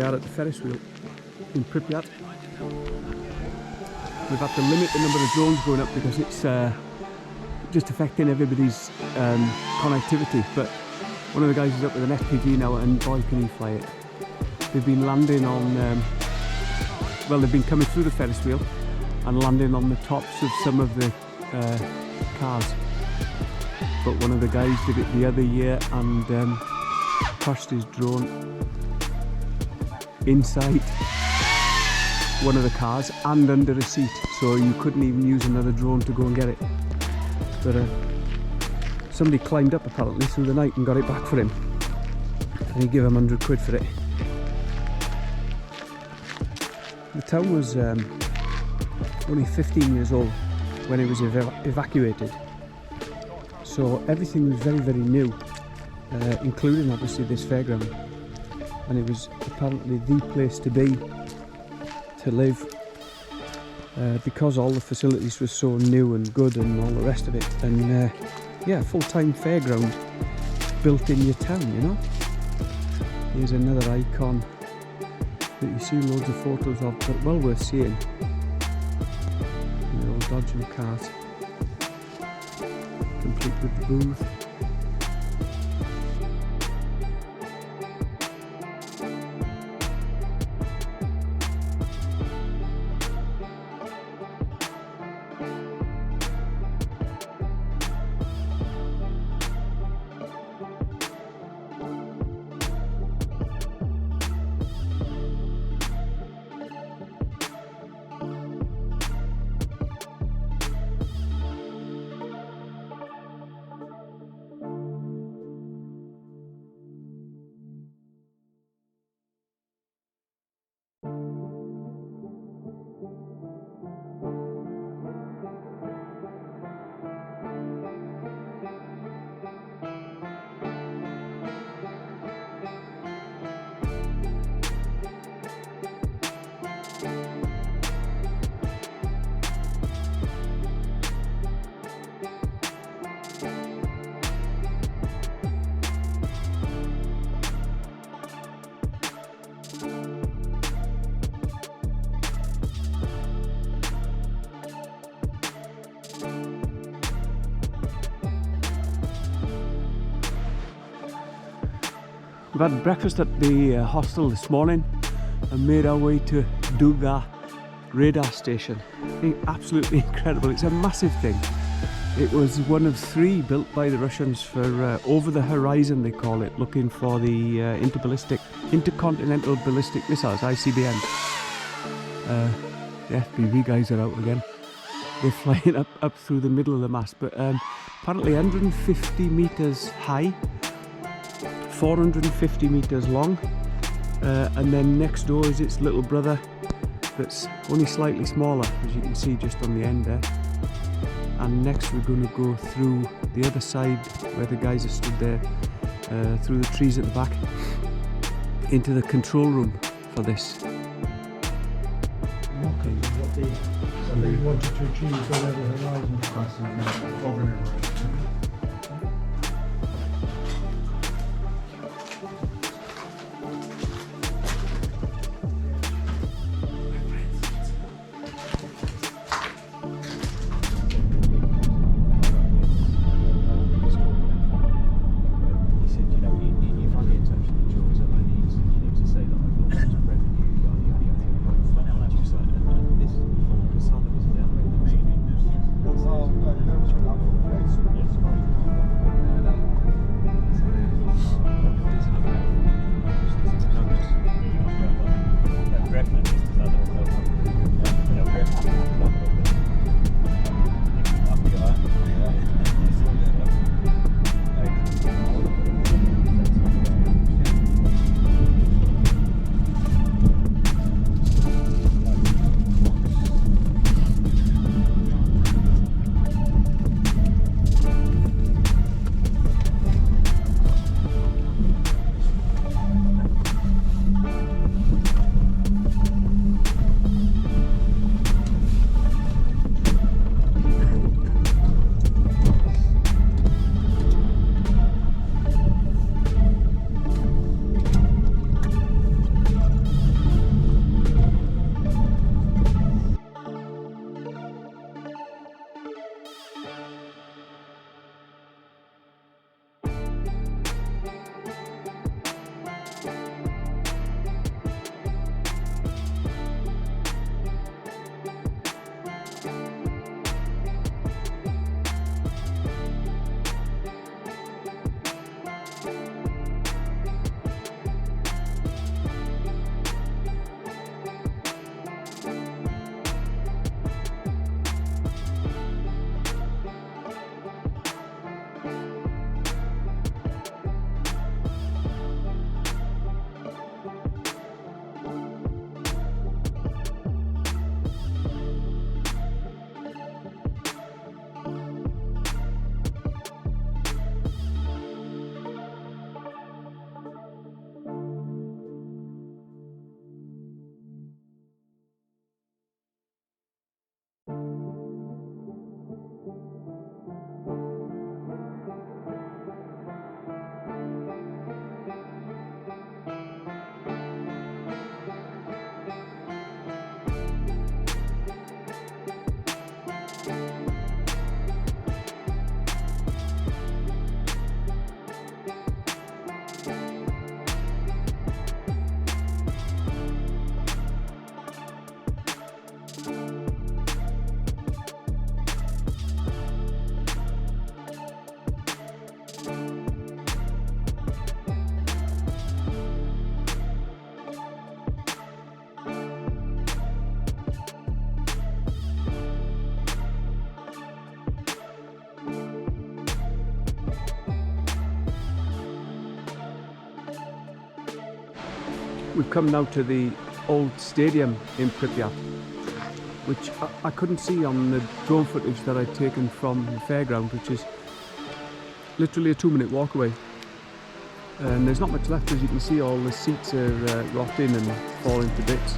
are at the Ferris wheel in Pripyat. We've had to limit the number of drones going up because it's just affecting everybody's connectivity. But one of the guys is up with an FPV now, and boy can he fly it. They've been landing on, well, they've been coming through the Ferris wheel and landing on the tops of some of the cars. But one of the guys did it the other year and crashed his drone inside one of the cars and under a seat, so you couldn't even use another drone to go and get it. But somebody climbed up apparently through the night and got it back for him, and he gave him 100 quid for it. The town was only 15 years old when it was evacuated, so everything was very, very new, including obviously this fairground, and it was apparently the place to be, to live, because all the facilities were so new and good and all the rest of it. And yeah, full-time fairground built in your town, you know. Here's another icon that you see loads of photos of, but well worth seeing. The old dodging cart, complete with the booth. We've had breakfast at the hostel this morning and made our way to Duga radar station. Absolutely incredible. It's a massive thing. It was one of 3 built by the Russians for over the horizon, they call it, looking for the intercontinental ballistic missiles, ICBM. The FPV guys are out again. They're flying up through the middle of the mast, but apparently 150 meters high, 450 meters long, and then next door is its little brother that's only slightly smaller, as you can see just on the end there. And next we're going to go through the other side where the guys are stood there, through the trees at the back, into the control room for this. So they wanted to achieve whatever horizon passing over the horizon. We've come now to the old stadium in Pripyat, which I couldn't see on the drone footage that I'd taken from the fairground, which is literally a 2-minute walk away. And there's not much left. As you can see, all the seats are rotting and falling to bits.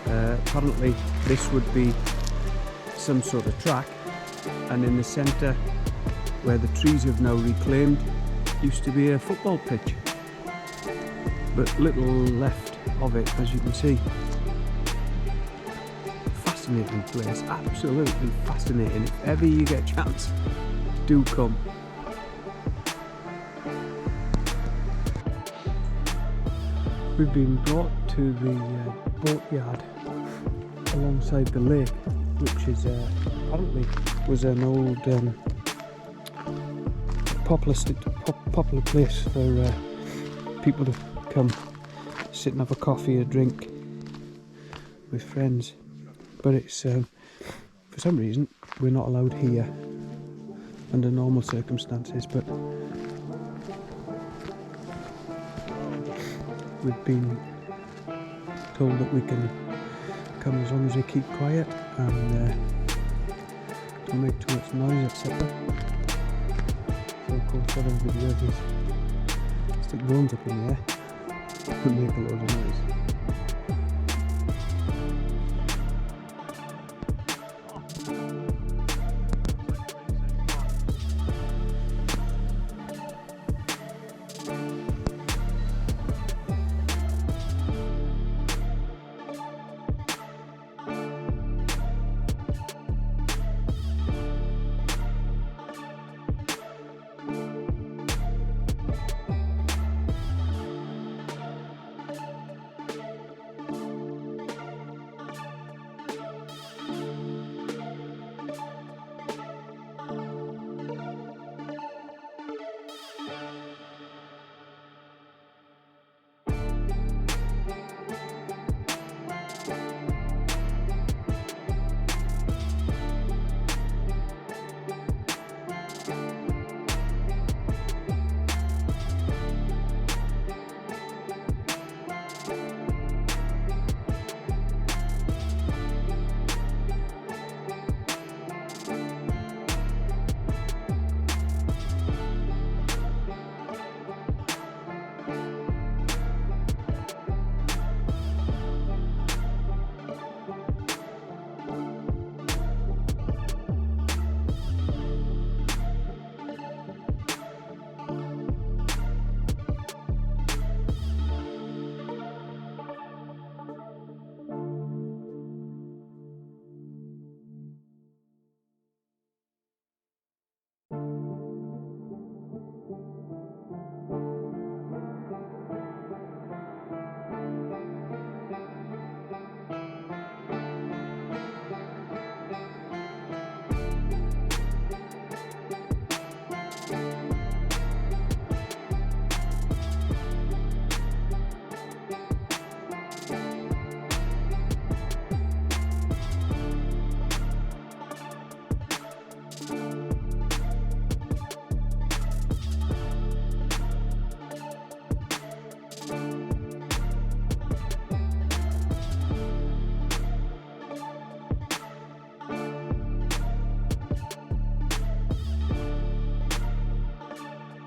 Apparently this would be some sort of track, and in the centre, where the trees have now reclaimed, used to be a football pitch, but little left of it, as you can see. Fascinating place, absolutely fascinating. If ever you get a chance, do come. We've been brought to the boatyard alongside the lake, which is apparently was an old popular place for people to come sit and have a coffee or drink with friends. But it's for some reason we're not allowed here under normal circumstances, but we've been told that we can come as long as we keep quiet and don't make too much noise, etc. So of course what everybody does is stick drones up in the air and make a load of noise.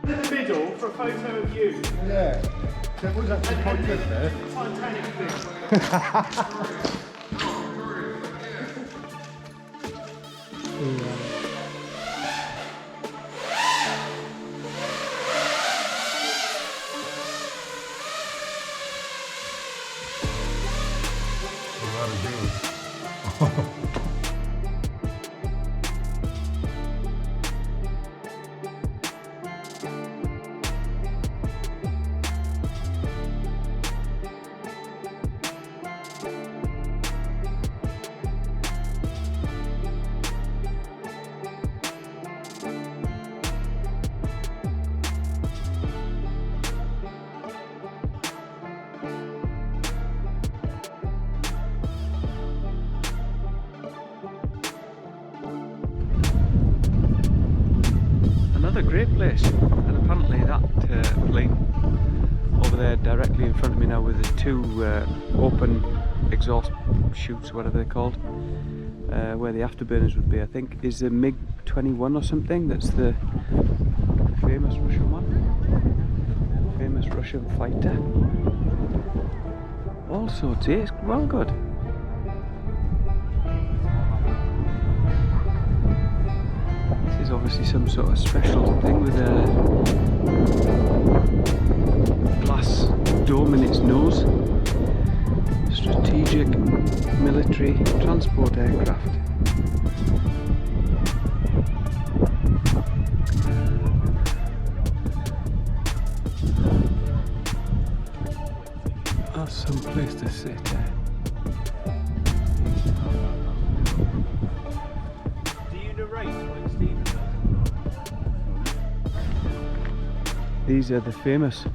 In the middle for a photo of you. Yeah, that was actually quite good there. Titanic thing. Another great place, and apparently that plane over over there directly in front of me now with the two open exhaust chutes, whatever they're called, where the afterburners would be, I think, is a MiG-21 or something. That's the famous Russian one. Famous Russian fighter. All sorts, it's well good. This is obviously some sort of special thing with a glass dome in its nose. Strategic military transport aircraft. That's some place to sit there. Do you narrate like Stephen does? These are the famous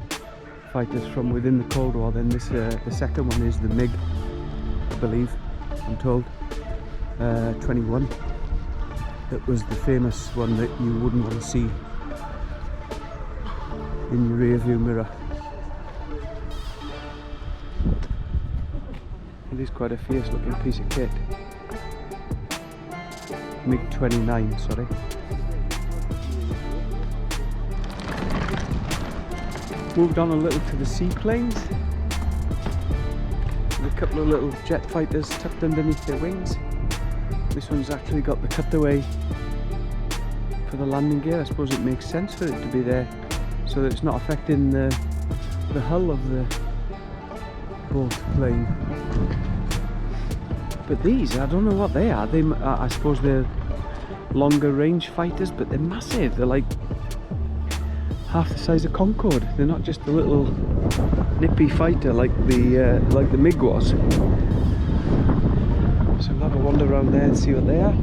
fighters from within the Cold War. Then this, the second one is the MiG, I believe, I'm told, 21. That was the famous one that you wouldn't want to see in your rear view mirror. It is quite a fierce looking piece of kit. MiG-29, sorry. Moved on a little to the seaplanes. With a couple of little jet fighters tucked underneath their wings. This one's actually got the cutaway for the landing gear. I suppose it makes sense for it to be there so that it's not affecting the hull of the boat plane. But these, I don't know what they are. I suppose they're longer range fighters, but they're massive. They're like half the size of Concorde. They're not just a little nippy fighter like the MiG was. So we'll have a wander around there and see what they are.